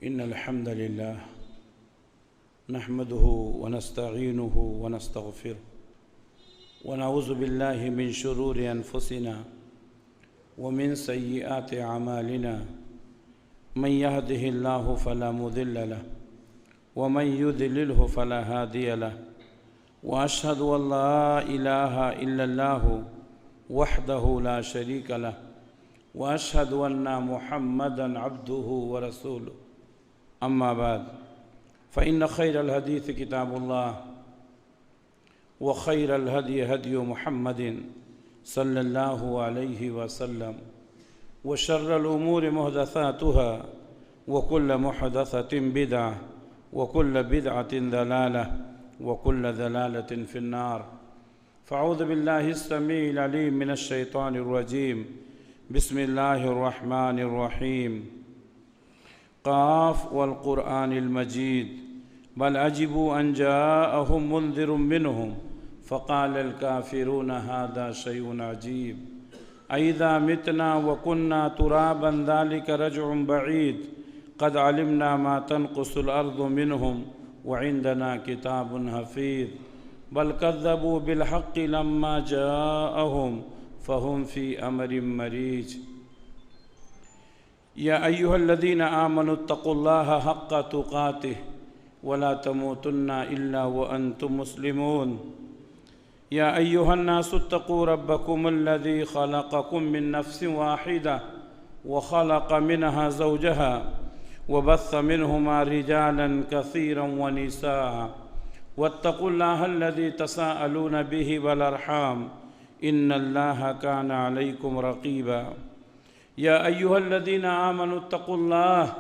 إن الحمد لله نحمده ونستعينه ونستغفره ونعوذ بالله من شرور أنفسنا ومن سيئات أعمالنا من يهده الله فلا مضل له ومن يضلله فلا هادي له وأشهد أن لا إله إلا الله وحده لا شريك له وأشهد أن محمدًا عبده ورسوله أما بعد فإن خير الحديث كتاب الله وخير الهدي هدي محمد صلى الله عليه وسلم وشر الأمور محدثاتها وكل محدثة بدعة وكل بدعة ضلالة وكل ضلالة في النار فأعوذ بالله السميع العليم من الشيطان الرجيم بسم الله الرحمن الرحيم قاف والقرآن المجيد بل عجبوا أن جاءهم منذر منهم فقال الكافرون هذا شيء عجيب أئذا متنا وكنا ترابا ذلك رجع بعيد قد علمنا ما تنقص الأرض منهم وعندنا كتاب حفيظ بل كذبوا بالحق لما جاءهم فهم في أمر مريج يا أيها الذين آمنوا اتقوا الله حق تقاته ولا تموتن إلا وأنتم مسلمون يا أيها الناس اتقوا ربكم الذي خلقكم من نفس واحدة وخلق منها زوجها وبث منهما رجالا كثيرا ونساء واتقوا الله الذي تساءلون به والأرحام إن الله كان عليكم رقيبا يا أيها الذين آمنوا اتقوا الله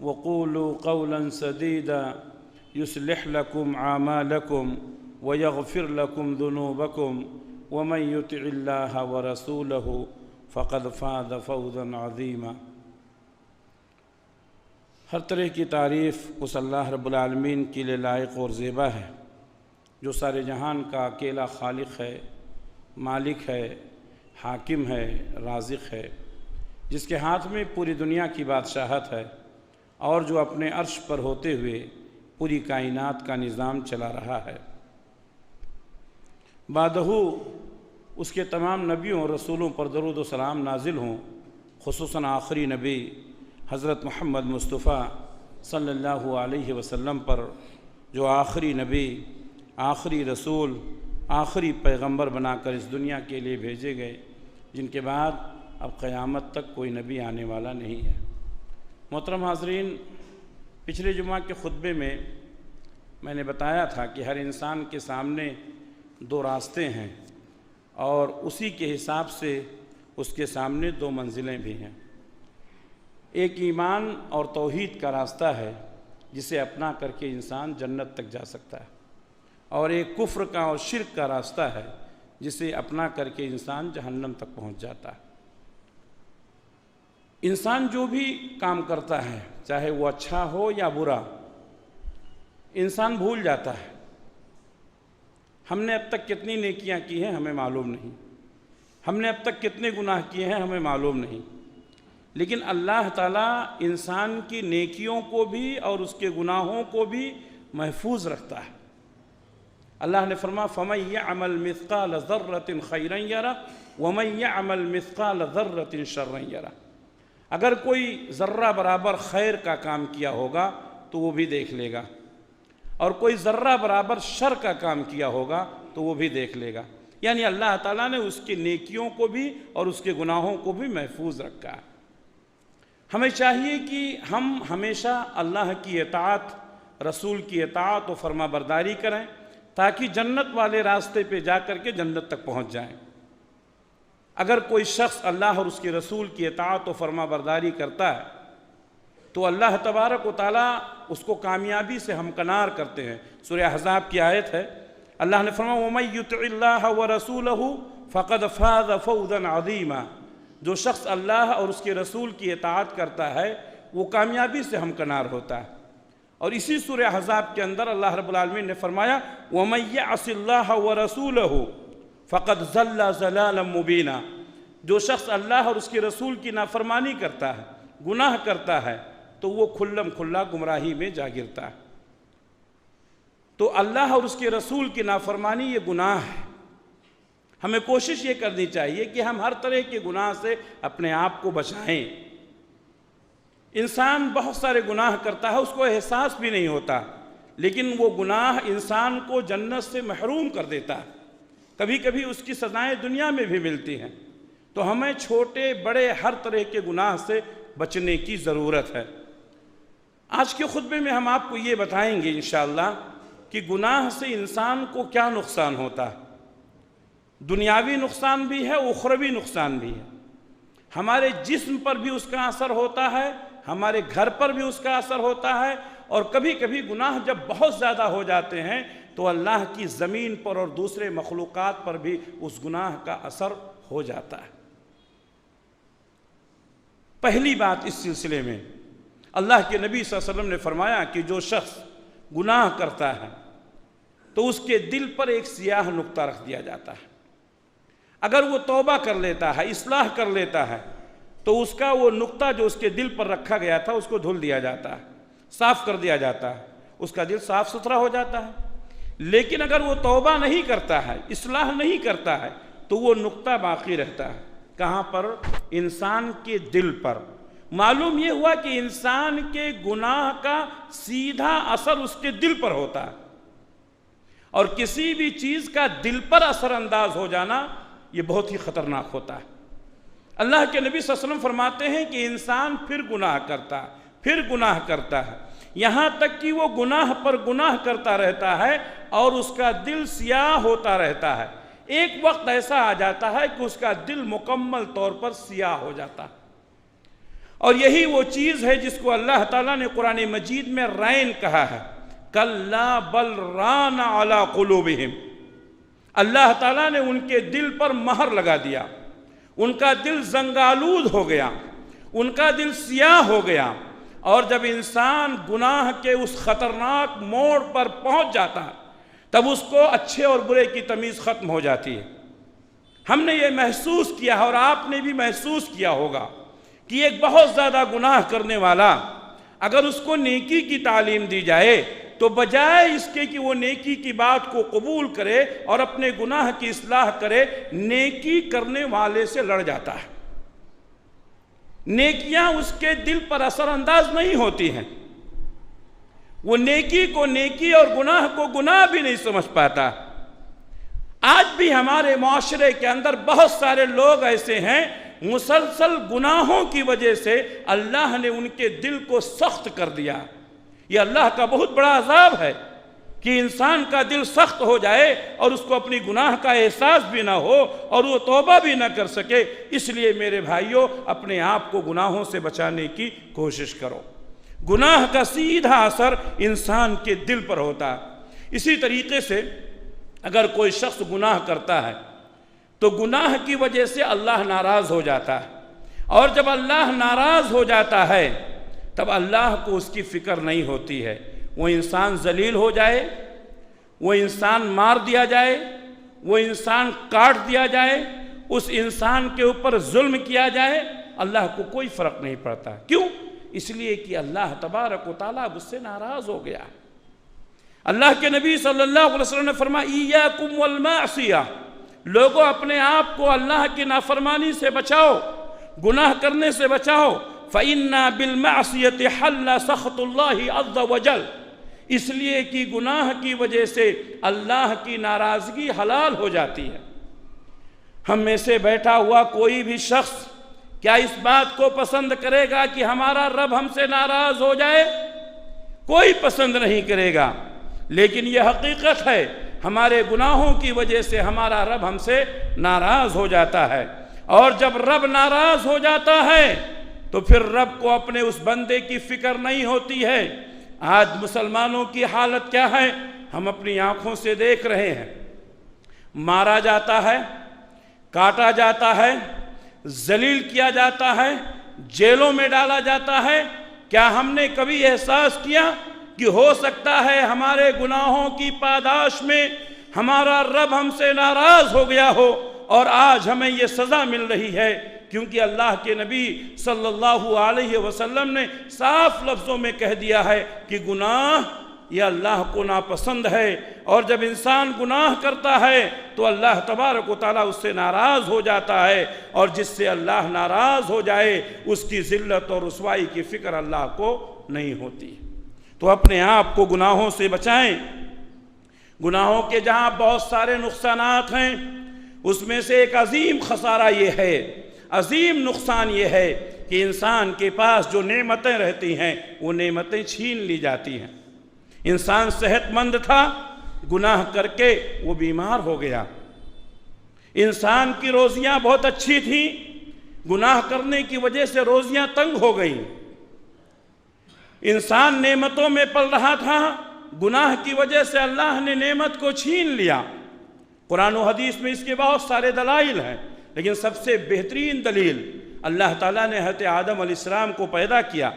وقولوا قولا سديدا يصلح لكم أعمالكم ويغفر لكم ذنوبكم ومن يطع الله ورسوله فقد فاز فوزا عظيما ہر طرح کی تعریف اس اللہ رب العالمین کے لیے لائق اور زیبا ہے جو سارے جہان کا اکیلا خالق ہے، مالک ہے، حاکم ہے، رازق ہے، جس کے ہاتھ میں پوری دنیا کی بادشاہت ہے اور جو اپنے عرش پر ہوتے ہوئے پوری کائنات کا نظام چلا رہا ہے۔ بعدہ اس کے تمام نبیوں اور رسولوں پر درود و سلام نازل ہوں، خصوصاً آخری نبی حضرت محمد مصطفیٰ صلی اللہ علیہ وسلم پر، جو آخری نبی، آخری رسول، آخری پیغمبر بنا کر اس دنیا کے لیے بھیجے گئے، جن کے بعد اب قیامت تک کوئی نبی آنے والا نہیں ہے۔ محترم حاضرین، پچھلے جمعہ کے خطبے میں نے بتایا تھا کہ ہر انسان کے سامنے دو راستے ہیں اور اسی کے حساب سے اس کے سامنے دو منزلیں بھی ہیں۔ ایک ایمان اور توحید کا راستہ ہے جسے اپنا کر کے انسان جنت تک جا سکتا ہے، اور ایک کفر کا اور شرک کا راستہ ہے جسے اپنا کر کے انسان جہنم تک پہنچ جاتا ہے۔ انسان جو بھی کام کرتا ہے، چاہے وہ اچھا ہو یا برا، انسان بھول جاتا ہے۔ ہم نے اب تک کتنی نیکیاں کی ہیں ہمیں معلوم نہیں، ہم نے اب تک کتنے گناہ کیے ہیں ہمیں معلوم نہیں، لیکن اللہ تعالیٰ انسان کی نیکیوں کو بھی اور اس کے گناہوں کو بھی محفوظ رکھتا ہے۔ اللہ نے فرمایا فَمَن يَعْمَلْ مِثْقَالَ ذَرَّةٍ خَيْرًا يَرَهُ وَمَن يَعْمَلْ مِثْقَالَ ذَرَّةٍ شَرًّا يَرَهُ۔ اگر کوئی ذرہ برابر خیر کا کام کیا ہوگا تو وہ بھی دیکھ لے گا، اور کوئی ذرہ برابر شر کا کام کیا ہوگا تو وہ بھی دیکھ لے گا۔ یعنی اللہ تعالیٰ نے اس کی نیکیوں کو بھی اور اس کے گناہوں کو بھی محفوظ رکھا ہے۔ ہمیں چاہیے کہ ہم ہمیشہ اللہ کی اطاعت، رسول کی اطاعت و فرما برداری کریں تاکہ جنت والے راستے پہ جا کر کے جنت تک پہنچ جائیں۔ اگر کوئی شخص اللہ اور اس کے رسول کی اطاعت و فرما برداری کرتا ہے تو اللہ تبارک و تعالیٰ اس کو کامیابی سے ہمکنار کرتے ہیں۔ سورہ احزاب کی آیت ہے، اللہ نے فرمایا وَمَن يُطِعِ اللَّهَ وَرَسُولَهُ فَقَدْ فَازَ فَوْزًا عَظِيمًا۔ جو شخص اللہ اور اس کے رسول کی اطاعت کرتا ہے وہ کامیابی سے ہمکنار ہوتا ہے۔ اور اسی سورہ احزاب کے اندر اللہ رب العالمین نے فرمایا وَمَن يَعْصِ اللَّهَ وَرَسُولَهُ فَقَدْ ضَلَّ ضَلَالًا مُبِينًا۔ جو شخص اللہ اور اس کے رسول کی نافرمانی کرتا ہے، گناہ کرتا ہے، تو وہ کھلم کھلا گمراہی میں جا گرتا ہے۔ تو اللہ اور اس کے رسول کی نافرمانی یہ گناہ ہے۔ ہمیں کوشش یہ کرنی چاہیے کہ ہم ہر طرح کے گناہ سے اپنے آپ کو بچائیں۔ انسان بہت سارے گناہ کرتا ہے، اس کو احساس بھی نہیں ہوتا، لیکن وہ گناہ انسان کو جنت سے محروم کر دیتا ہے۔ کبھی کبھی اس کی سزائیں دنیا میں بھی ملتی ہیں۔ تو ہمیں چھوٹے بڑے ہر طرح کے گناہ سے بچنے کی ضرورت ہے۔ آج کے خطبے میں ہم آپ کو یہ بتائیں گے انشاءاللہ کہ گناہ سے انسان کو کیا نقصان ہوتا ہے۔ دنیاوی نقصان بھی ہے، اخروی نقصان بھی ہے۔ ہمارے جسم پر بھی اس کا اثر ہوتا ہے، ہمارے گھر پر بھی اس کا اثر ہوتا ہے، اور کبھی کبھی گناہ جب بہت زیادہ ہو جاتے ہیں تو اللہ کی زمین پر اور دوسرے مخلوقات پر بھی اس گناہ کا اثر ہو جاتا ہے۔ پہلی بات اس سلسلے میں اللہ کے نبی صلی اللہ علیہ وسلم نے فرمایا کہ جو شخص گناہ کرتا ہے تو اس کے دل پر ایک سیاہ نقطہ رکھ دیا جاتا ہے۔ اگر وہ توبہ کر لیتا ہے، اصلاح کر لیتا ہے، تو اس کا وہ نقطہ جو اس کے دل پر رکھا گیا تھا اس کو دھل دیا جاتا ہے، صاف کر دیا جاتا ہے، اس کا دل صاف ستھرا ہو جاتا ہے۔ لیکن اگر وہ توبہ نہیں کرتا ہے، اصلاح نہیں کرتا ہے، تو وہ نقطہ باقی رہتا ہے۔ کہاں پر؟ انسان کے دل پر۔ معلوم یہ ہوا کہ انسان کے گناہ کا سیدھا اثر اس کے دل پر ہوتا ہے، اور کسی بھی چیز کا دل پر اثر انداز ہو جانا یہ بہت ہی خطرناک ہوتا ہے۔ اللہ کے نبی صلی اللہ علیہ وسلم فرماتے ہیں کہ انسان پھر گناہ کرتا ہے، پھر گناہ کرتا ہے، یہاں تک کہ وہ گناہ پر گناہ کرتا رہتا ہے اور اس کا دل سیاہ ہوتا رہتا ہے۔ ایک وقت ایسا آ جاتا ہے کہ اس کا دل مکمل طور پر سیاہ ہو جاتا ہے، اور یہی وہ چیز ہے جس کو اللہ تعالیٰ نے قرآن مجید میں رین کہا ہے، کَلَّا بَلْ رَانَ عَلَىٰ قُلُوبِهِمْ۔ اللہ تعالیٰ نے ان کے دل پر مہر لگا دیا، ان کا دل زنگالود ہو گیا، ان کا دل سیاہ ہو گیا، اور جب انسان گناہ کے اس خطرناک موڑ پر پہنچ جاتا ہے تب اس کو اچھے اور برے کی تمیز ختم ہو جاتی ہے۔ ہم نے یہ محسوس کیا ہے اور آپ نے بھی محسوس کیا ہوگا کہ ایک بہت زیادہ گناہ کرنے والا اگر اس کو نیکی کی تعلیم دی جائے تو بجائے اس کے کہ وہ نیکی کی بات کو قبول کرے اور اپنے گناہ کی اصلاح کرے، نیکی کرنے والے سے لڑ جاتا ہے۔ نیکیاں اس کے دل پر اثر انداز نہیں ہوتی ہیں، وہ نیکی کو نیکی اور گناہ کو گناہ بھی نہیں سمجھ پاتا۔ آج بھی ہمارے معاشرے کے اندر بہت سارے لوگ ایسے ہیں، مسلسل گناہوں کی وجہ سے اللہ نے ان کے دل کو سخت کر دیا۔ یہ اللہ کا بہت بڑا عذاب ہے کہ انسان کا دل سخت ہو جائے اور اس کو اپنی گناہ کا احساس بھی نہ ہو اور وہ توبہ بھی نہ کر سکے۔ اس لیے میرے بھائیوں، اپنے آپ کو گناہوں سے بچانے کی کوشش کرو۔ گناہ کا سیدھا اثر انسان کے دل پر ہوتا ہے۔ اسی طریقے سے اگر کوئی شخص گناہ کرتا ہے تو گناہ کی وجہ سے اللہ ناراض ہو جاتا ہے، اور جب اللہ ناراض ہو جاتا ہے تب اللہ کو اس کی فکر نہیں ہوتی ہے۔ وہ انسان ذلیل ہو جائے، وہ انسان مار دیا جائے، وہ انسان کاٹ دیا جائے، اس انسان کے اوپر ظلم کیا جائے، اللہ کو کوئی فرق نہیں پڑتا۔ کیوں؟ اس لیے کہ اللہ تبارک و تعالیٰ اس سے ناراض ہو گیا۔ اللہ کے نبی صلی اللہ علیہ وسلم نے فرمایا ایاکم والمعصیہ، لوگوں اپنے آپ کو اللہ کی نافرمانی سے بچاؤ، گناہ کرنے سے بچاؤ۔ فَإِنَّا بِالْمَعْصِيَةِ حَلَّ سَخْطُ اللَّهِ عَزَّ وَجَلَّ، اس لیے کہ گناہ کی وجہ سے اللہ کی ناراضگی حلال ہو جاتی ہے۔ ہم میں سے بیٹھا ہوا کوئی بھی شخص کیا اس بات کو پسند کرے گا کہ ہمارا رب ہم سے ناراض ہو جائے؟ کوئی پسند نہیں کرے گا، لیکن یہ حقیقت ہے، ہمارے گناہوں کی وجہ سے ہمارا رب ہم سے ناراض ہو جاتا ہے، اور جب رب ناراض ہو جاتا ہے تو پھر رب کو اپنے اس بندے کی فکر نہیں ہوتی ہے۔ آج مسلمانوں کی حالت کیا ہے؟ ہم اپنی آنکھوں سے دیکھ رہے ہیں، مارا جاتا ہے، کاٹا جاتا ہے، ذلیل کیا جاتا ہے، جیلوں میں ڈالا جاتا ہے۔ کیا ہم نے کبھی احساس کیا کہ ہو سکتا ہے ہمارے گناہوں کی پاداش میں ہمارا رب ہم سے ناراض ہو گیا ہو اور آج ہمیں یہ سزا مل رہی ہے، کیونکہ اللہ کے نبی صلی اللہ علیہ وسلم نے صاف لفظوں میں کہہ دیا ہے کہ گناہ یہ اللہ کو ناپسند ہے، اور جب انسان گناہ کرتا ہے تو اللہ تبارک و تعالیٰ اس سے ناراض ہو جاتا ہے، اور جس سے اللہ ناراض ہو جائے اس کی ذلت اور رسوائی کی فکر اللہ کو نہیں ہوتی۔ تو اپنے آپ کو گناہوں سے بچائیں۔ گناہوں کے جہاں بہت سارے نقصانات ہیں، اس میں سے ایک عظیم خسارہ یہ ہے، عظیم نقصان یہ ہے کہ انسان کے پاس جو نعمتیں رہتی ہیں وہ نعمتیں چھین لی جاتی ہیں۔ انسان صحت مند تھا، گناہ کر کے وہ بیمار ہو گیا۔ انسان کی روزیاں بہت اچھی تھیں، گناہ کرنے کی وجہ سے روزیاں تنگ ہو گئیں۔ انسان نعمتوں میں پل رہا تھا، گناہ کی وجہ سے اللہ نے نعمت کو چھین لیا۔ قرآن و حدیث میں اس کے بہت سارے دلائل ہیں، لیکن سب سے بہترین دلیل، اللہ تعالیٰ نے حضرت آدم علیہ السلام کو پیدا کیا،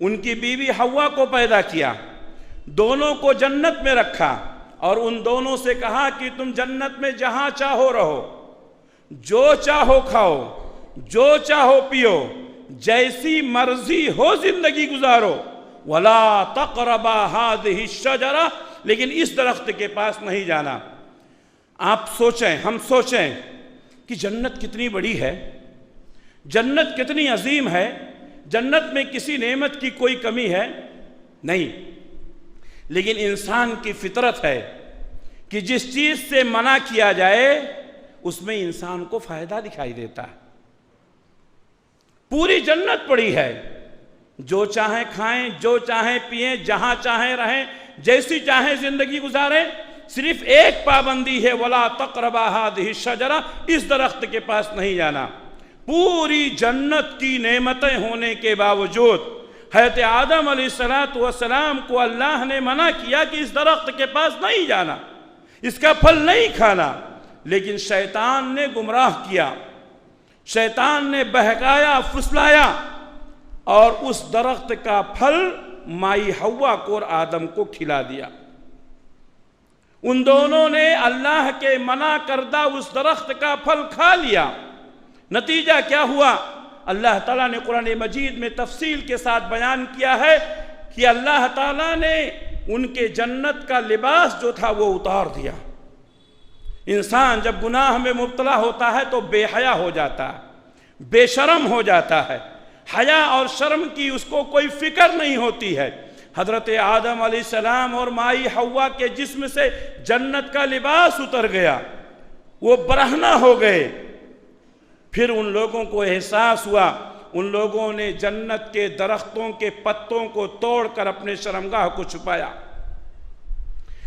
ان کی بیوی حوا کو پیدا کیا، دونوں کو جنت میں رکھا اور ان دونوں سے کہا کہ تم جنت میں جہاں چاہو رہو، جو چاہو کھاؤ، جو چاہو پیو، جیسی مرضی ہو زندگی گزارو، وَلَا تَقْرَبَا هَذِهِ الشَّجَرَةِ، لیکن اس درخت کے پاس نہیں جانا۔ آپ سوچیں، ہم سوچیں کہ جنت کتنی بڑی ہے، جنت کتنی عظیم ہے، جنت میں کسی نعمت کی کوئی کمی ہے نہیں، لیکن انسان کی فطرت ہے کہ جس چیز سے منع کیا جائے اس میں انسان کو فائدہ دکھائی دیتا ہے۔ پوری جنت پڑی ہے، جو چاہیں کھائیں، جو چاہیں پئیں، جہاں چاہیں رہیں، جیسی چاہیں زندگی گزاریں، صرف ایک پابندی ہے، وَلَا تَقْرَبَا هَذِهِ الشَّجَرَةِ، اس درخت کے پاس نہیں جانا۔ پوری جنت کی نعمتیں ہونے کے باوجود حضرت آدم علیہ السلام کو اللہ نے منع کیا کہ اس درخت کے پاس نہیں جانا، اس کا پھل نہیں کھانا، لیکن شیطان نے گمراہ کیا، شیطان نے بہکایا، پھسلایا، اور اس درخت کا پھل مائی حوا کو اور آدم کو کھلا دیا۔ ان دونوں نے اللہ کے منع کردہ اس درخت کا پھل کھا لیا۔ نتیجہ کیا ہوا؟ اللہ تعالیٰ نے قرآن مجید میں تفصیل کے ساتھ بیان کیا ہے کہ اللہ تعالیٰ نے ان کے جنت کا لباس جو تھا وہ اتار دیا۔ انسان جب گناہ میں مبتلا ہوتا ہے تو بے حیا ہو جاتا ہے، بے شرم ہو جاتا ہے، حیا اور شرم کی اس کو کوئی فکر نہیں ہوتی ہے۔ حضرت آدم علیہ السلام اور مائی حوا کے جسم سے جنت کا لباس اتر گیا، وہ برہنہ ہو گئے۔ پھر ان لوگوں کو احساس ہوا، ان لوگوں نے جنت کے درختوں کے پتوں کو توڑ کر اپنے شرمگاہ کو چھپایا،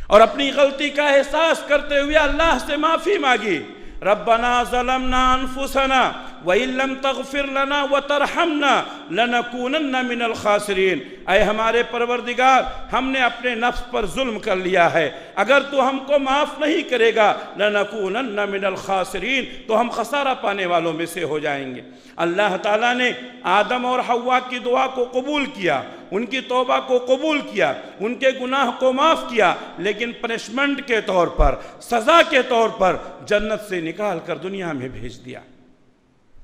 اور اپنی غلطی کا احساس کرتے ہوئے اللہ سے معافی مانگی۔ ربنا ظلمنا انفسنا وَإِن لَمْ تَغْفِرْ لَنَا وَتَرْحَمْنَا لَنَكُونَنَّ مِنَ الْخَاسِرِينَ، اے ہمارے پروردگار، ہم نے اپنے نفس پر ظلم کر لیا ہے، اگر تو ہم کو معاف نہیں کرے گا لَنَكُونَنَّ مِنَ الْخَاسِرِينَ، تو ہم خسارہ پانے والوں میں سے ہو جائیں گے۔ اللہ تعالیٰ نے آدم اور حوا کی دعا کو قبول کیا، ان کی توبہ کو قبول کیا، ان کے گناہ کو معاف کیا، لیکن پنشمنٹ کے طور پر، سزا کے طور پر جنت سے نکال کر دنیا میں بھیج دیا۔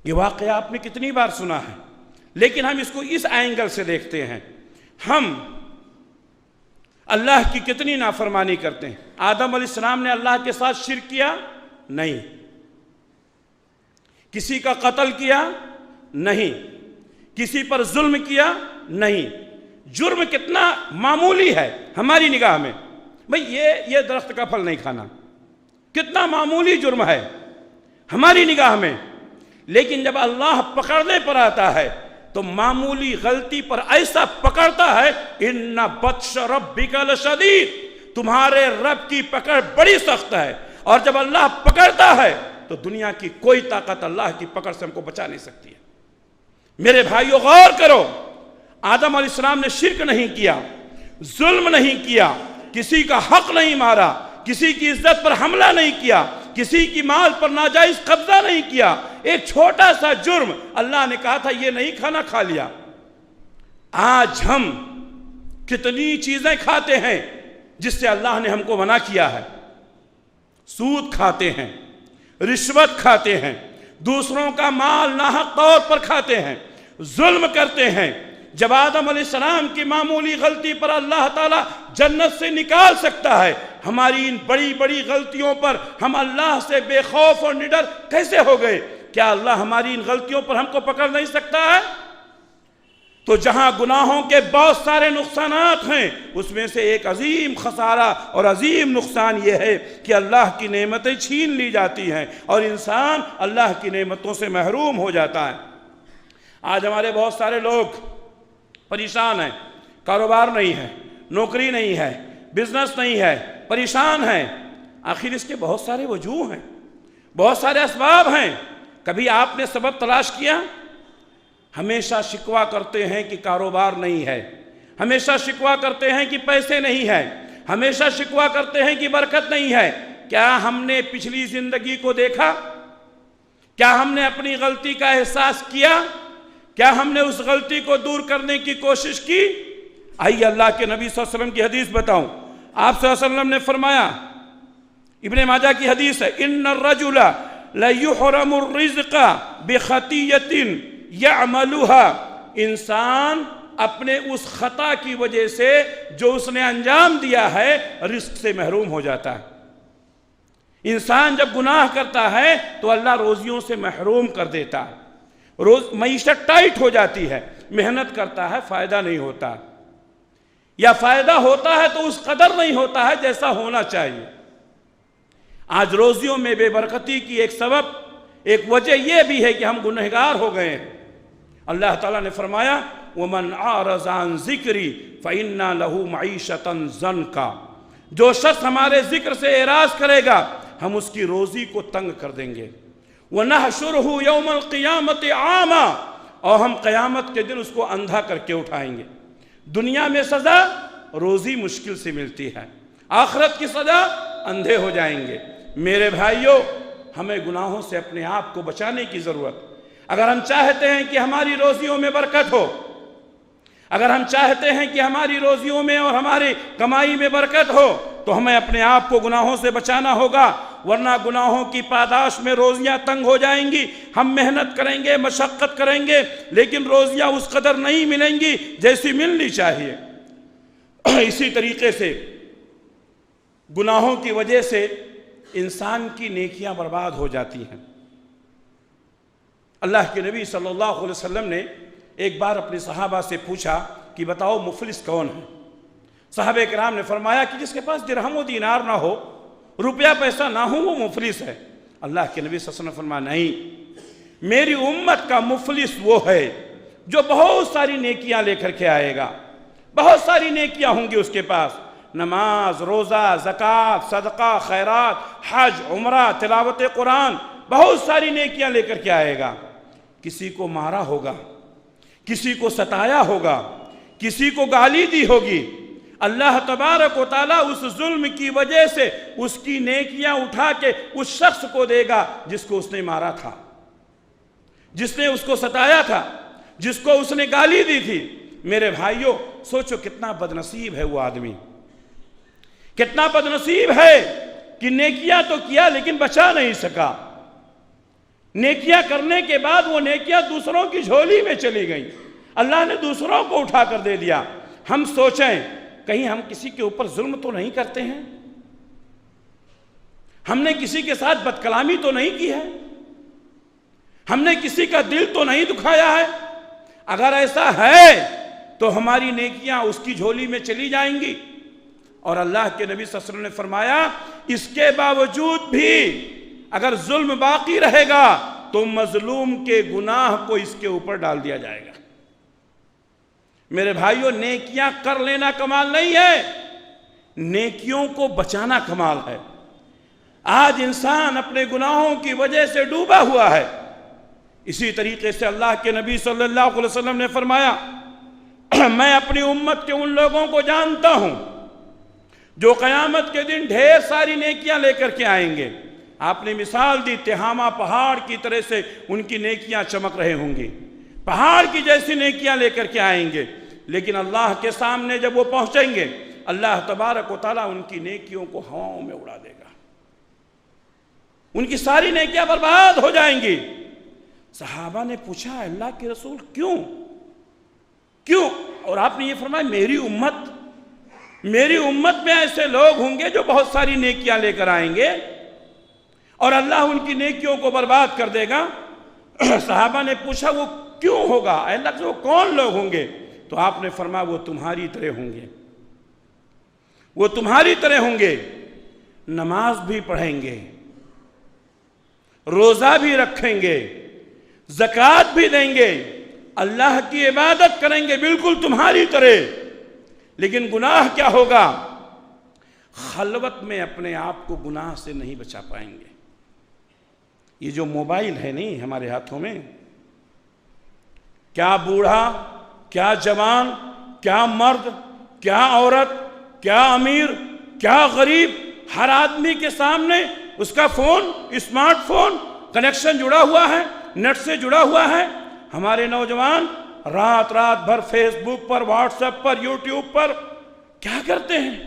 یہ واقعہ آپ نے کتنی بار سنا ہے، لیکن ہم اس کو اس اینگل سے دیکھتے ہیں۔ ہم اللہ کی کتنی نافرمانی کرتے ہیں۔ آدم علیہ السلام نے اللہ کے ساتھ شرک کیا؟ نہیں۔ کسی کا قتل کیا؟ نہیں۔ کسی پر ظلم کیا؟ نہیں۔ جرم کتنا معمولی ہے ہماری نگاہ میں، بھئی یہ درخت کا پھل نہیں کھانا، کتنا معمولی جرم ہے ہماری نگاہ میں، لیکن جب اللہ پکڑنے پر آتا ہے تو معمولی غلطی پر ایسا پکڑتا ہے، ان بطش ربک لشدید، تمہارے رب کی پکڑ بڑی سخت ہے، اور جب اللہ پکڑتا ہے تو دنیا کی کوئی طاقت اللہ کی پکڑ سے ہم کو بچا نہیں سکتی ہے۔ میرے بھائیو غور کرو، آدم علیہ السلام نے شرک نہیں کیا، ظلم نہیں کیا، کسی کا حق نہیں مارا، کسی کی عزت پر حملہ نہیں کیا، کسی کی مال پر ناجائز قبضہ نہیں کیا، ایک چھوٹا سا جرم اللہ نے کہا تھا یہ نہیں کھانا، کھا لیا۔ آج ہم کتنی چیزیں کھاتے ہیں جس سے اللہ نے ہم کو منع کیا ہے۔ سود کھاتے ہیں، رشوت کھاتے ہیں، دوسروں کا مال ناحق طور پر کھاتے ہیں، ظلم کرتے ہیں۔ جب آدم علیہ السلام کی معمولی غلطی پر اللہ تعالیٰ جنت سے نکال سکتا ہے، ہماری ان بڑی بڑی غلطیوں پر ہم اللہ سے بے خوف اور نڈر کیسے ہو گئے؟ کیا اللہ ہماری ان غلطیوں پر ہم کو پکڑ نہیں سکتا ہے؟ تو جہاں گناہوں کے بہت سارے نقصانات ہیں، اس میں سے ایک عظیم خسارہ اور عظیم نقصان یہ ہے کہ اللہ کی نعمتیں چھین لی جاتی ہیں اور انسان اللہ کی نعمتوں سے محروم ہو جاتا ہے۔ آج ہمارے بہت سارے لوگ پریشان ہیں، کاروبار نہیں ہے، نوکری نہیں ہے، بزنس نہیں ہے، پریشان ہیں۔ آخر اس کے بہت سارے وجوہ ہیں، بہت سارے اسباب ہیں۔ کبھی آپ نے سبب تلاش کیا؟ ہمیشہ شکوہ کرتے ہیں کہ کاروبار نہیں ہے، ہمیشہ شکوہ کرتے ہیں کہ پیسے نہیں ہیں، ہمیشہ شکوہ کرتے ہیں کہ برکت نہیں ہے۔ کیا ہم نے پچھلی زندگی کو دیکھا؟ کیا ہم نے اپنی غلطی کا احساس کیا؟ کیا ہم نے اس غلطی کو دور کرنے کی کوشش کی؟ آئیے اللہ کے نبی صلی اللہ علیہ وسلم کی حدیث بتاؤں۔ آپ صلی اللہ علیہ وسلم نے فرمایا، ابن ماجہ کی حدیث ہے، ان الرجل لیحرم الرزق بخطیۃ یعملها، انسان اپنے اس خطا کی وجہ سے جو اس نے انجام دیا ہے رزق سے محروم ہو جاتا ہے۔ انسان جب گناہ کرتا ہے تو اللہ روزیوں سے محروم کر دیتا ہے، معیشت ٹائٹ ہو جاتی ہے، محنت کرتا ہے فائدہ نہیں ہوتا، یا فائدہ ہوتا ہے تو اس قدر نہیں ہوتا ہے جیسا ہونا چاہیے۔ آج روزیوں میں بے برکتی کی ایک سبب، ایک وجہ یہ بھی ہے کہ ہم گنہگار ہو گئے ہیں۔ اللہ تعالیٰ نے فرمایا وَمَنْ أَعْرَضَ عَنْ ذِكْرِي فَإِنَّا لَهُ مَعِيشَةً ضَنْكًا، جو شخص ہمارے ذکر سے اعراض کرے گا ہم اس کی روزی کو تنگ کر دیں گے۔ وَنَحْشُرُهُ يَوْمَ الْقِيَامَةِ عَامًا، اور ہم قیامت کے دن اس کو اندھا کر کے اٹھائیں گے۔ دنیا میں سزا روزی مشکل سے ملتی ہے، آخرت کی سزا اندھے ہو جائیں گے۔ میرے بھائیوں، ہمیں گناہوں سے اپنے آپ کو بچانے کی ضرورت۔ اگر ہم چاہتے ہیں کہ ہماری روزیوں میں برکت ہو، اگر ہم چاہتے ہیں کہ ہماری روزیوں میں اور ہماری کمائی میں برکت ہو، تو ہمیں اپنے آپ کو گناہوں سے بچانا ہوگا، ورنہ گناہوں کی پاداش میں روزیاں تنگ ہو جائیں گی۔ ہم محنت کریں گے، مشقت کریں گے، لیکن روزیاں اس قدر نہیں ملیں گی جیسی ملنی چاہیے۔ اسی طریقے سے گناہوں کی وجہ سے انسان کی نیکیاں برباد ہو جاتی ہیں۔ اللہ کے نبی صلی اللہ علیہ وسلم نے ایک بار اپنے صحابہ سے پوچھا کہ بتاؤ مفلس کون ہے؟ صحابہ کرام نے فرمایا کہ جس کے پاس درہم و دینار نہ ہو، روپیہ پیسہ نہ ہو، وہ مفلس ہے۔ اللہ کے نبی صلی اللہ علیہ وسلم نے فرمایا نہیں، میری امت کا مفلس وہ ہے جو بہت ساری نیکیاں لے کر کے آئے گا، بہت ساری نیکیاں ہوں گی اس کے پاس، نماز، روزہ، زکوٰۃ، صدقہ، خیرات، حج، عمرہ، تلاوت قرآن، بہت ساری نیکیاں لے کر کے آئے گا۔ کسی کو مارا ہوگا، کسی کو ستایا ہوگا، کسی کو گالی دی ہوگی، اللہ تبارک و تعالیٰ اس ظلم کی وجہ سے اس کی نیکیاں اٹھا کے اس شخص کو دے گا جس کو اس نے مارا تھا، جس نے اس کو ستایا تھا، جس کو اس نے گالی دی تھی۔ میرے بھائیوں، سوچو کتنا بدنصیب ہے وہ آدمی، کتنا بدنصیب ہے کہ نیکیاں تو کیا لیکن بچا نہیں سکا۔ نیکیاں کرنے کے بعد وہ نیکیاں دوسروں کی جھولی میں چلی گئیں، اللہ نے دوسروں کو اٹھا کر دے دیا۔ ہم سوچیں کہیں ہم کسی کے اوپر ظلم تو نہیں کرتے ہیں، ہم نے کسی کے ساتھ بد کلامی تو نہیں کی ہے، ہم نے کسی کا دل تو نہیں دکھایا ہے؟ اگر ایسا ہے تو ہماری نیکیاں اس کی جھولی میں چلی جائیں گی۔ اور اللہ کے نبی صلی اللہ علیہ وسلم نے فرمایا اس کے باوجود بھی اگر ظلم باقی رہے گا تو مظلوم کے گناہ کو اس کے اوپر ڈال دیا جائے گا۔ میرے بھائیوں، نیکیاں کر لینا کمال نہیں ہے، نیکیوں کو بچانا کمال ہے۔ آج انسان اپنے گناہوں کی وجہ سے ڈوبا ہوا ہے۔ اسی طریقے سے اللہ کے نبی صلی اللہ علیہ وسلم نے فرمایا میں اپنی امت کے ان لوگوں کو جانتا ہوں جو قیامت کے دن ڈھیر ساری نیکیاں لے کر کے آئیں گے۔ آپ نے مثال دی، تہامہ پہاڑ کی طرح سے ان کی نیکیاں چمک رہے ہوں گی، پہاڑ کی جیسی نیکیاں لے کر کے آئیں گے، لیکن اللہ کے سامنے جب وہ پہنچیں گے اللہ تبارک و تعالیٰ ان کی نیکیوں کو ہواؤں میں اڑا دے گا۔ ان کی ساری نیکیاں برباد ہو جائیں گی۔ صحابہ نے پوچھا اللہ کے رسول کیوں؟ اور آپ نے یہ فرمایا میری امت میں ایسے لوگ ہوں گے جو بہت ساری نیکیاں لے کر آئیں گے اور اللہ ان کی نیکیوں کو برباد کر دے گا۔ صحابہ نے پوچھا وہ کیوں ہوگا؟ اللہ سے وہ کون لوگ ہوں گے؟ تو آپ نے فرمایا وہ تمہاری طرح ہوں گے، وہ تمہاری طرح ہوں گے، نماز بھی پڑھیں گے، روزہ بھی رکھیں گے، زکوٰۃ بھی دیں گے، اللہ کی عبادت کریں گے بالکل تمہاری طرح، لیکن گناہ کیا ہوگا؟ خلوت میں اپنے آپ کو گناہ سے نہیں بچا پائیں گے۔ یہ جو موبائل ہے نہیں ہمارے ہاتھوں میں، کیا بوڑھا، کیا جوان، کیا مرد، کیا عورت، کیا امیر، کیا غریب، ہر آدمی کے سامنے اس کا فون، اسمارٹ فون کنیکشن جڑا ہوا ہے، نیٹ سے جڑا ہوا ہے۔ ہمارے نوجوان رات بھر فیس بک پر، واٹس ایپ پر، یوٹیوب پر کیا کرتے ہیں؟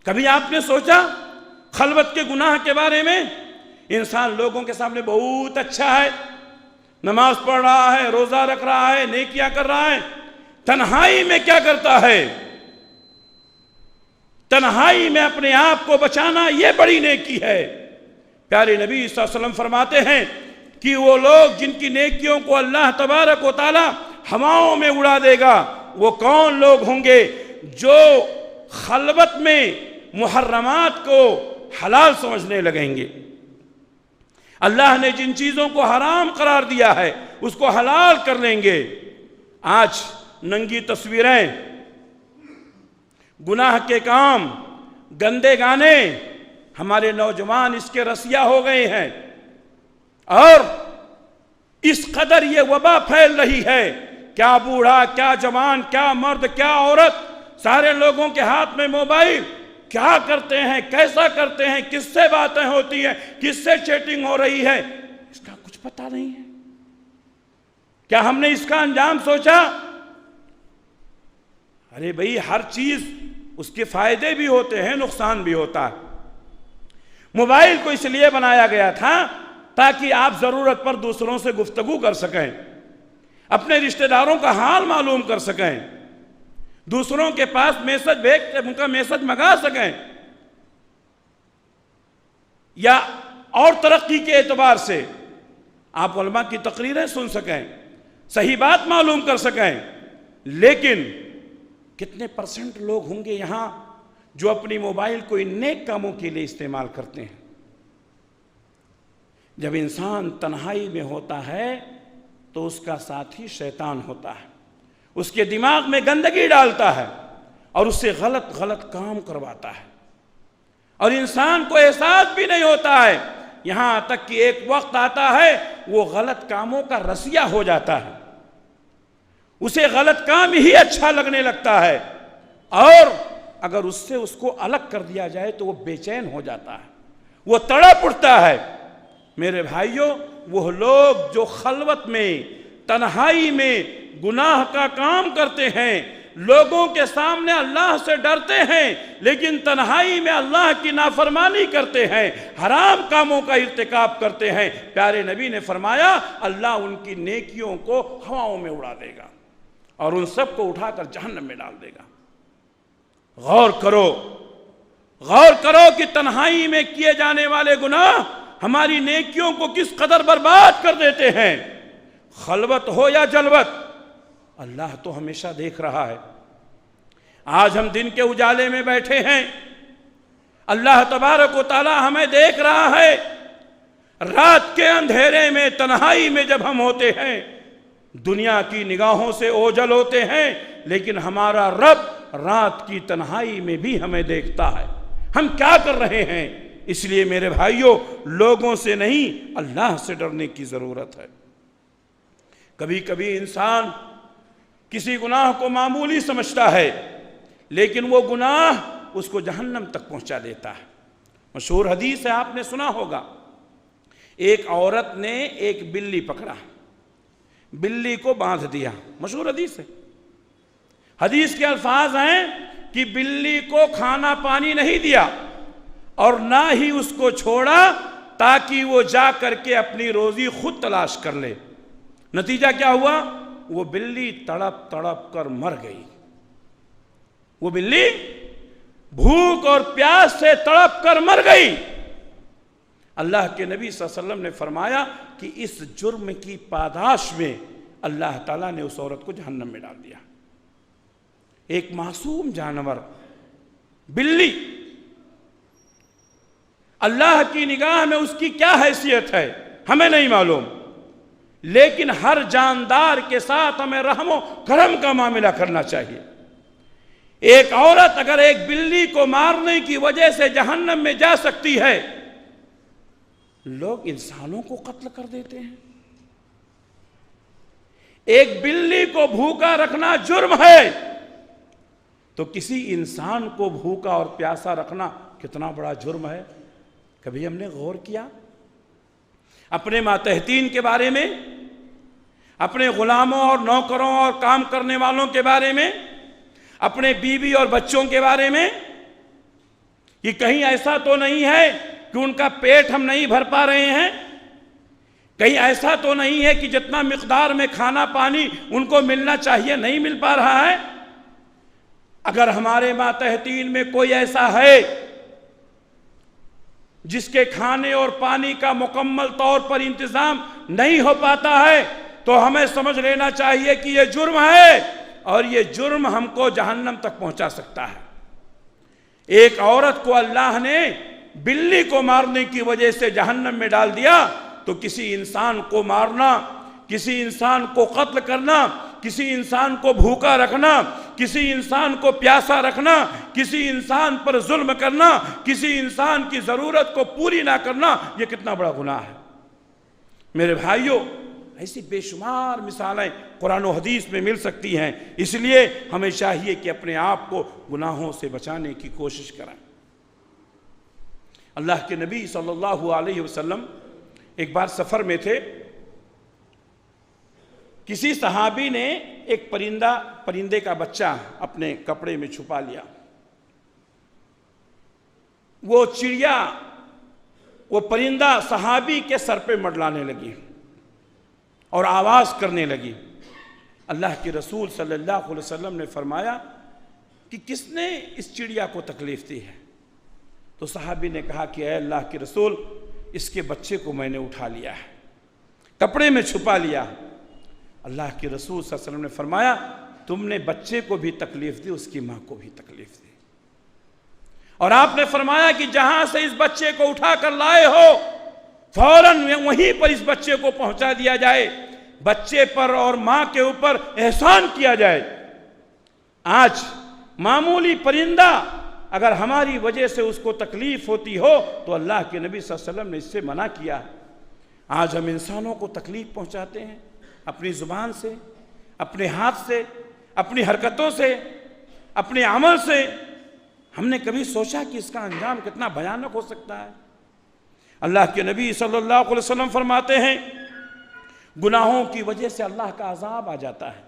کبھی آپ نے سوچا خلوت کے گناہ کے بارے میں؟ انسان لوگوں کے سامنے بہت اچھا ہے، نماز پڑھ رہا ہے، روزہ رکھ رہا ہے، نیکیاں کر رہا ہے، تنہائی میں کیا کرتا ہے؟ تنہائی میں اپنے آپ کو بچانا یہ بڑی نیکی ہے۔ پیارے نبی صلی اللہ علیہ وسلم فرماتے ہیں کہ وہ لوگ جن کی نیکیوں کو اللہ تبارک و تعالی ہواؤں میں اڑا دے گا، وہ کون لوگ ہوں گے؟ جو خلوت میں محرمات کو حلال سمجھنے لگیں گے۔ اللہ نے جن چیزوں کو حرام قرار دیا ہے اس کو حلال کر لیں گے۔ آج ننگی تصویریں، گناہ کے کام، گندے گانے، ہمارے نوجوان اس کے رسیا ہو گئے ہیں، اور اس قدر یہ وبا پھیل رہی ہے، کیا بوڑھا، کیا جوان، کیا مرد، کیا عورت، سارے لوگوں کے ہاتھ میں موبائل۔ کیا کرتے ہیں، کیسا کرتے ہیں، کس سے باتیں ہوتی ہیں، کس سے چیٹنگ ہو رہی ہے، اس کا کچھ پتہ نہیں ہے۔ کیا ہم نے اس کا انجام سوچا؟ ارے بھئی ہر چیز اس کے فائدے بھی ہوتے ہیں، نقصان بھی ہوتا ہے۔ موبائل کو اس لیے بنایا گیا تھا تاکہ آپ ضرورت پر دوسروں سے گفتگو کر سکیں، اپنے رشتہ داروں کا حال معلوم کر سکیں، دوسروں کے پاس میسج بھیج کے ان کا میسج منگا سکیں، یا اور ترقی کے اعتبار سے آپ علماء کی تقریریں سن سکیں، صحیح بات معلوم کر سکیں۔ لیکن کتنے پرسنٹ لوگ ہوں گے یہاں جو اپنی موبائل کو ان نیک کاموں کے لیے استعمال کرتے ہیں؟ جب انسان تنہائی میں ہوتا ہے تو اس کا ساتھی شیطان ہوتا ہے، اس کے دماغ میں گندگی ڈالتا ہے اور اس سے غلط کام کرواتا ہے، اور انسان کو احساس بھی نہیں ہوتا ہے، یہاں تک کہ ایک وقت آتا ہے وہ غلط کاموں کا رسیا ہو جاتا ہے، اسے غلط کام ہی اچھا لگنے لگتا ہے، اور اگر اس سے اس کو الگ کر دیا جائے تو وہ بے چین ہو جاتا ہے، وہ تڑپ اٹھتا ہے۔ میرے بھائیوں، وہ لوگ جو خلوت میں، تنہائی میں گناہ کا کام کرتے ہیں، لوگوں کے سامنے اللہ سے ڈرتے ہیں لیکن تنہائی میں اللہ کی نافرمانی کرتے ہیں، حرام کاموں کا ارتکاب کرتے ہیں، پیارے نبی نے فرمایا اللہ ان کی نیکیوں کو ہواؤں میں اڑا دے گا اور ان سب کو اٹھا کر جہنم میں ڈال دے گا۔ غور کرو کہ تنہائی میں کیے جانے والے گناہ ہماری نیکیوں کو کس قدر برباد کر دیتے ہیں۔ خلوت ہو یا جلوت، اللہ تو ہمیشہ دیکھ رہا ہے۔ آج ہم دن کے اجالے میں بیٹھے ہیں، اللہ تبارک و تعالی ہمیں دیکھ رہا ہے۔ رات کے اندھیرے میں، تنہائی میں جب ہم ہوتے ہیں، دنیا کی نگاہوں سے اوجھل ہوتے ہیں، لیکن ہمارا رب رات کی تنہائی میں بھی ہمیں دیکھتا ہے ہم کیا کر رہے ہیں۔ اس لیے میرے بھائیوں، لوگوں سے نہیں اللہ سے ڈرنے کی ضرورت ہے۔ کبھی کبھی انسان کسی گناہ کو معمولی سمجھتا ہے لیکن وہ گناہ اس کو جہنم تک پہنچا دیتا ہے۔ مشہور حدیث ہے، آپ نے سنا ہوگا، ایک عورت نے ایک بلی پکڑا، بلی کو باندھ دیا، مشہور حدیث ہے۔ حدیث کے الفاظ ہیں کہ بلی کو کھانا پانی نہیں دیا، اور نہ ہی اس کو چھوڑا تاکہ وہ جا کر کے اپنی روزی خود تلاش کر لے۔ نتیجہ کیا ہوا؟ وہ بلی تڑپ تڑپ کر مر گئی۔ وہ بلی بھوک اور پیاس سے تڑپ کر مر گئی۔ اللہ کے نبی صلی اللہ علیہ وسلم نے فرمایا کہ اس جرم کی پاداش میں اللہ تعالیٰ نے اس عورت کو جہنم میں ڈال دیا۔ ایک معصوم جانور بلی، اللہ کی نگاہ میں اس کی کیا حیثیت ہے ہمیں نہیں معلوم، لیکن ہر جاندار کے ساتھ ہمیں رحم و کرم کا معاملہ کرنا چاہیے۔ ایک عورت اگر ایک بلی کو مارنے کی وجہ سے جہنم میں جا سکتی ہے، لوگ انسانوں کو قتل کر دیتے ہیں۔ ایک بلی کو بھوکا رکھنا جرم ہے، تو کسی انسان کو بھوکا اور پیاسا رکھنا کتنا بڑا جرم ہے؟ کبھی ہم نے غور کیا؟ اپنے ماتحتین کے بارے میں، اپنے غلاموں اور نوکروں اور کام کرنے والوں کے بارے میں، اپنے بیوی اور بچوں کے بارے میں، یہ کہیں ایسا تو نہیں ہے کہ ان کا پیٹ ہم نہیں بھر پا رہے ہیں؟ کہیں ایسا تو نہیں ہے کہ جتنا مقدار میں کھانا پانی ان کو ملنا چاہیے نہیں مل پا رہا ہے؟ اگر ہمارے ماتحتین میں کوئی ایسا ہے جس کے کھانے اور پانی کا مکمل طور پر انتظام نہیں ہو پاتا ہے، تو ہمیں سمجھ لینا چاہیے کہ یہ جرم ہے، اور یہ جرم ہم کو جہنم تک پہنچا سکتا ہے۔ ایک عورت کو اللہ نے بلی کو مارنے کی وجہ سے جہنم میں ڈال دیا، تو کسی انسان کو مارنا، کسی انسان کو قتل کرنا، کسی انسان کو بھوکا رکھنا، کسی انسان کو پیاسا رکھنا، کسی انسان پر ظلم کرنا، کسی انسان کی ضرورت کو پوری نہ کرنا، یہ کتنا بڑا گناہ ہے۔ میرے بھائیوں، ایسی بے شمار مثالیں قرآن و حدیث میں مل سکتی ہیں، اس لیے ہمیں چاہیے کہ اپنے آپ کو گناہوں سے بچانے کی کوشش کریں۔ اللہ کے نبی صلی اللہ علیہ وسلم ایک بار سفر میں تھے، کسی صحابی نے ایک پرندے کا بچہ اپنے کپڑے میں چھپا لیا۔ وہ چڑیا، وہ پرندہ صحابی کے سر پہ منڈلانے لگی اور آواز کرنے لگی۔ اللہ کے رسول صلی اللہ علیہ وسلم نے فرمایا کہ کس نے اس چڑیا کو تکلیف دی ہے؟ تو صحابی نے کہا کہ اے اللہ کے رسول، اس کے بچے کو میں نے اٹھا لیا ہے، کپڑے میں چھپا لیا۔ اللہ کے رسول صلی اللہ علیہ وسلم نے فرمایا تم نے بچے کو بھی تکلیف دی، اس کی ماں کو بھی تکلیف دی۔ اور آپ نے فرمایا کہ جہاں سے اس بچے کو اٹھا کر لائے ہو فوراً وہیں پر اس بچے کو پہنچا دیا جائے، بچے پر اور ماں کے اوپر احسان کیا جائے۔ آج معمولی پرندہ اگر ہماری وجہ سے اس کو تکلیف ہوتی ہو تو اللہ کے نبی صلی اللہ علیہ وسلم نے اس سے منع کیا۔ آج ہم انسانوں کو تکلیف پہنچاتے ہیں اپنی زبان سے، اپنے ہاتھ سے، اپنی حرکتوں سے، اپنے عمل سے۔ ہم نے کبھی سوچا کہ اس کا انجام کتنا بھیانک ہو سکتا ہے؟ اللہ کے نبی صلی اللہ علیہ وسلم فرماتے ہیں گناہوں کی وجہ سے اللہ کا عذاب آ جاتا ہے۔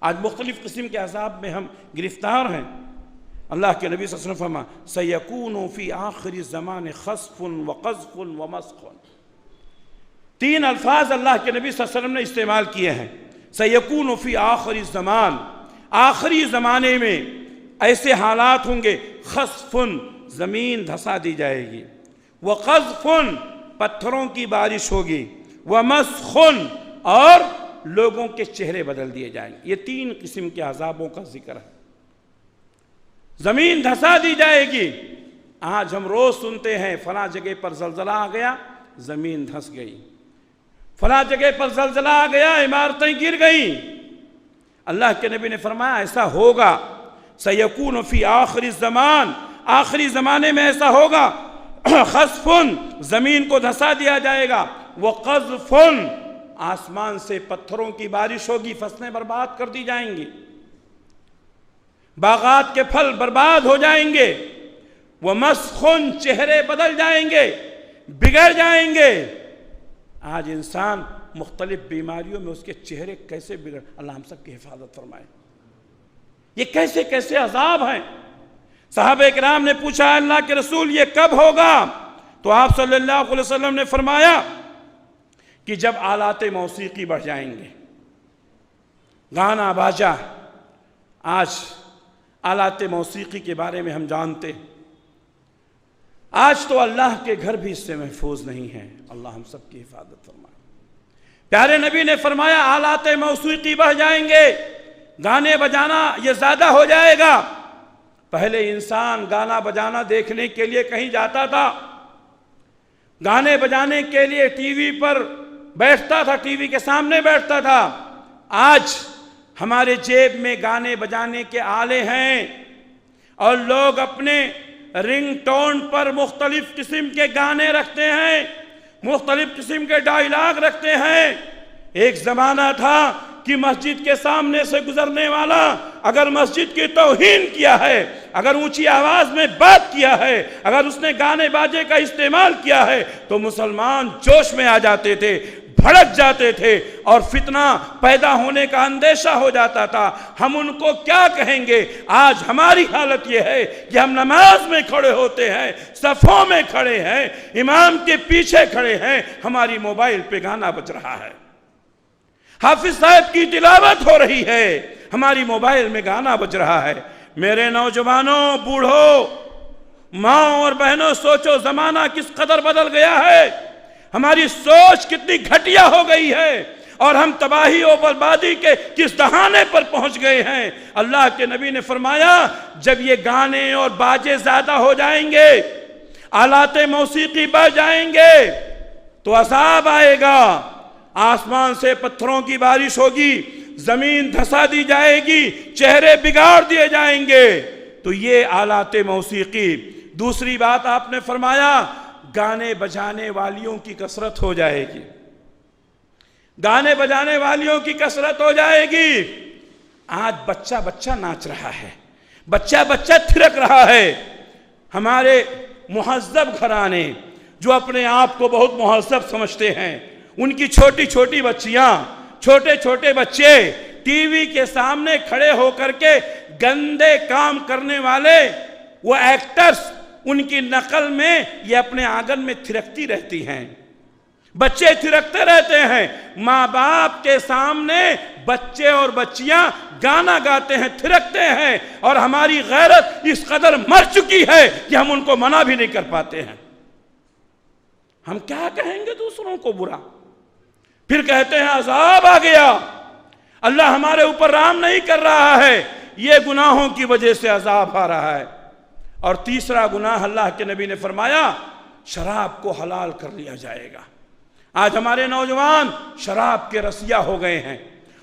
آج مختلف قسم کے عذاب میں ہم گرفتار ہیں۔ اللہ کے نبی صلی اللہ علیہ وسلم فرمایا سَيَكُونُ فِي آخِرِ الزَّمَانِ خَسْفٌ وَقَذْفٌ وَمَسْخٌ۔ تین الفاظ اللہ کے نبی صلی اللہ علیہ وسلم نے استعمال کیے ہیں۔ سَيَكُونُ فِي آخِرِ الزَّمَانِ، آخری زمانے میں ایسے حالات ہوں گے، خَسْفٌ زمین دھسا دی جائے گی، وَقَذْفٌ پتھروں کی بارش ہوگی، وَمَسْخٌ اور لوگوں کے چہرے بدل دیے جائیں گے۔ یہ تین قسم کے عذابوں کا ذکر ہے۔ زمین دھسا دی جائے گی۔ آج ہم روز سنتے ہیں فلاں جگہ پر زلزلہ آ گیا، زمین دھس گئی، فلاں جگہ پر زلزلہ آ گیا، عمارتیں گر گئیں۔ اللہ کے نبی نے فرمایا ایسا ہوگا، سَيَكُونُ فِي آخِرِ الزَّمَانِ، آخری زمانے میں ایسا ہوگا، خَسْفٌ زمین کو دھسا دیا جائے گا، وَقَذْفٌ آسمان سے پتھروں کی بارش ہوگی، فصلیں برباد کر دی جائیں گی، باغات کے پھل برباد ہو جائیں گے، وَمَسْخٌ چہرے بدل جائیں گے، بگڑ جائیں گے۔ آج انسان مختلف بیماریوں میں اس کے چہرے کیسے بگڑ، اللہ ہم سب کی حفاظت فرمائے۔ یہ کیسے کیسے عذاب ہیں۔ صحابہ کرام نے پوچھا اللہ کے رسول یہ کب ہوگا؟ تو آپ صلی اللہ علیہ وسلم نے فرمایا کہ جب آلات موسیقی بڑھ جائیں گے، گانا باجا۔ آج آلات موسیقی کے بارے میں ہم جانتے، آج تو اللہ کے گھر بھی اس سے محفوظ نہیں ہیں۔ اللہ ہم سب کی حفاظت فرمائے۔ پیارے نبی نے فرمایا آلات موسیقی بڑھ جائیں گے، گانے بجانا یہ زیادہ ہو جائے گا۔ پہلے انسان گانا بجانا دیکھنے کے لیے کہیں جاتا تھا، گانے بجانے کے لیے ٹی وی پر بیٹھتا تھا، ٹی وی کے سامنے بیٹھتا تھا۔ آج ہمارے جیب میں گانے بجانے کے آلے ہیں اور لوگ اپنے رنگ ٹون پر مختلف قسم کے گانے رکھتے ہیں، مختلف قسم کے ڈائیلاگ رکھتے ہیں۔ ایک زمانہ تھا کہ مسجد کے سامنے سے گزرنے والا اگر مسجد کی توہین کیا ہے، اگر اونچی آواز میں بات کیا ہے، اگر اس نے گانے باجے کا استعمال کیا ہے تو مسلمان جوش میں آ جاتے تھے، بھڑک جاتے تھے اور فتنہ پیدا ہونے کا اندیشہ ہو جاتا تھا۔ ہم ان کو کیا کہیں گے؟ آج ہماری حالت یہ ہے کہ ہم نماز میں کھڑے ہوتے ہیں، صفوں میں کھڑے ہیں، امام کے پیچھے کھڑے ہیں، ہماری موبائل پہ گانا بج رہا ہے، حافظ صاحب کی تلاوت ہو رہی ہے، ہماری موبائل میں گانا بج رہا ہے۔ میرے نوجوانوں، بوڑھوں، ماں اور بہنوں، سوچو زمانہ کس قدر بدل گیا ہے، ہماری سوچ کتنی گھٹیا ہو گئی ہے اور ہم تباہی و بربادی کے کس دہانے پر پہنچ گئے ہیں۔ اللہ کے نبی نے فرمایا جب یہ گانے اور باجے زیادہ ہو جائیں گے، آلات موسیقی بڑھ جائیں گے تو عذاب آئے گا، آسمان سے پتھروں کی بارش ہوگی، زمین دھسا دی جائے گی، چہرے بگاڑ دیے جائیں گے۔ تو یہ آلات موسیقی۔ دوسری بات آپ نے فرمایا گانے بجانے والیوں کی کثرت ہو جائے گی، گانے بجانے والیوں کی کثرت ہو جائے گی۔ آج بچہ بچہ ناچ رہا ہے، بچہ بچہ تھرک رہا ہے۔ ہمارے مہذب گھرانے جو اپنے آپ کو بہت مہذب سمجھتے ہیں، ان کی چھوٹی چھوٹی بچیاں، چھوٹے چھوٹے بچے ٹی وی کے سامنے کھڑے ہو کر کے گندے کام کرنے والے وہ ایکٹرز، ان کی نقل میں یہ اپنے آنگن میں تھرکتی رہتی ہیں، بچے تھرکتے رہتے ہیں۔ ماں باپ کے سامنے بچے اور بچیاں گانا گاتے ہیں، تھرکتے ہیں، اور ہماری غیرت اس قدر مر چکی ہے کہ ہم ان کو منع بھی نہیں کر پاتے ہیں۔ ہم کیا کہیں گے دوسروں کو برا؟ پھر کہتے ہیں عذاب آ گیا، اللہ ہمارے اوپر رحم نہیں کر رہا ہے، یہ گناہوں کی وجہ سے عذاب آ رہا ہے۔ اور تیسرا گناہ اللہ کے نبی نے فرمایا شراب کو حلال کر لیا جائے گا۔ آج ہمارے نوجوان شراب کے رسیا ہو گئے ہیں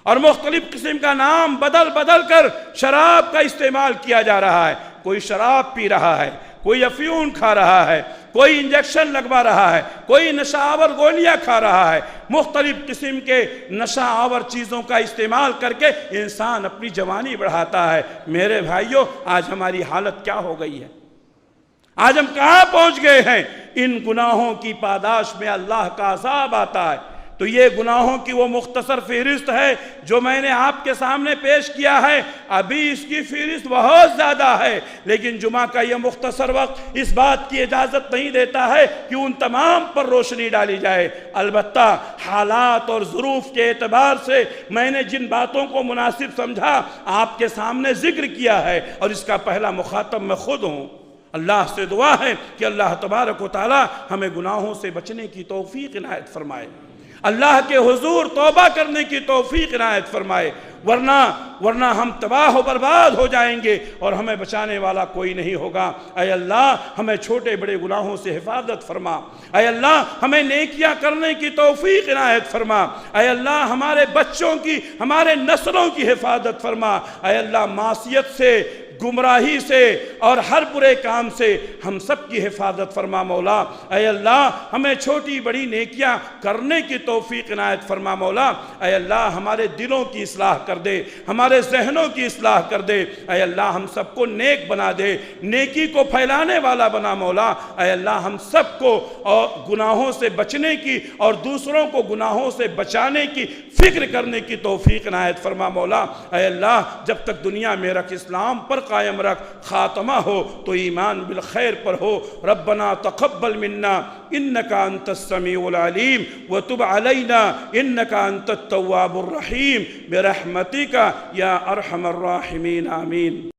اور مختلف قسم کا نام بدل بدل کر شراب کا استعمال کیا جا رہا ہے۔ کوئی شراب پی رہا ہے، کوئی افیون کھا رہا ہے، کوئی انجیکشن لگوا رہا ہے، کوئی نشہ آور گولیاں کھا رہا ہے، مختلف قسم کے نشہ آور چیزوں کا استعمال کر کے انسان اپنی جوانی بڑھاتا ہے۔ میرے بھائیوں، آج ہماری حالت کیا ہو گئی ہے؟ آج ہم کہاں پہنچ گئے ہیں؟ ان گناہوں کی پاداش میں اللہ کا عذاب آتا ہے۔ تو یہ گناہوں کی وہ مختصر فہرست ہے جو میں نے آپ کے سامنے پیش کیا ہے۔ ابھی اس کی فہرست بہت زیادہ ہے، لیکن جمعہ کا یہ مختصر وقت اس بات کی اجازت نہیں دیتا ہے کہ ان تمام پر روشنی ڈالی جائے۔ البتہ حالات اور ظروف کے اعتبار سے میں نے جن باتوں کو مناسب سمجھا آپ کے سامنے ذکر کیا ہے، اور اس کا پہلا مخاطب میں خود ہوں۔ اللہ سے دعا ہے کہ اللہ تبارک و تعالی ہمیں گناہوں سے بچنے کی توفیق عنایت فرمائے، اللہ کے حضور توبہ کرنے کی توفیق عنایت فرمائے، ورنہ ہم تباہ و برباد ہو جائیں گے اور ہمیں بچانے والا کوئی نہیں ہوگا۔ اے اللہ ہمیں چھوٹے بڑے گناہوں سے حفاظت فرما، اے اللہ ہمیں نیکیاں کرنے کی توفیق عنایت فرما، اے اللہ ہمارے بچوں کی، ہمارے نسلوں کی حفاظت فرما، اے اللہ معصیت سے، گمراہی سے اور ہر برے کام سے ہم سب کی حفاظت فرما مولا۔ اے اللہ ہمیں چھوٹی بڑی نیکیاں کرنے کی توفیق عنایت فرما مولا۔ اے اللہ ہمارے دلوں کی اصلاح کر دے، ہمارے ذہنوں کی اصلاح کر دے۔ اے اللہ ہم سب کو نیک بنا دے، نیکی کو پھیلانے والا بنا مولا۔ اے اللہ ہم سب کو گناہوں سے بچنے کی اور دوسروں کو گناہوں سے بچانے کی فکر کرنے کی توفیق عنایت فرما مولا۔ اے اللہ جب تک دنیا میں رکھ اسلام پر قائم رکھ، خاتمہ ہو تو ایمان بالخیر پر ہو۔ ربنا تقبل منا انک انت السمیع العلیم وتب علینا انک انت التواب الرحیم برحمتک یا ارحم الراحمین آمین۔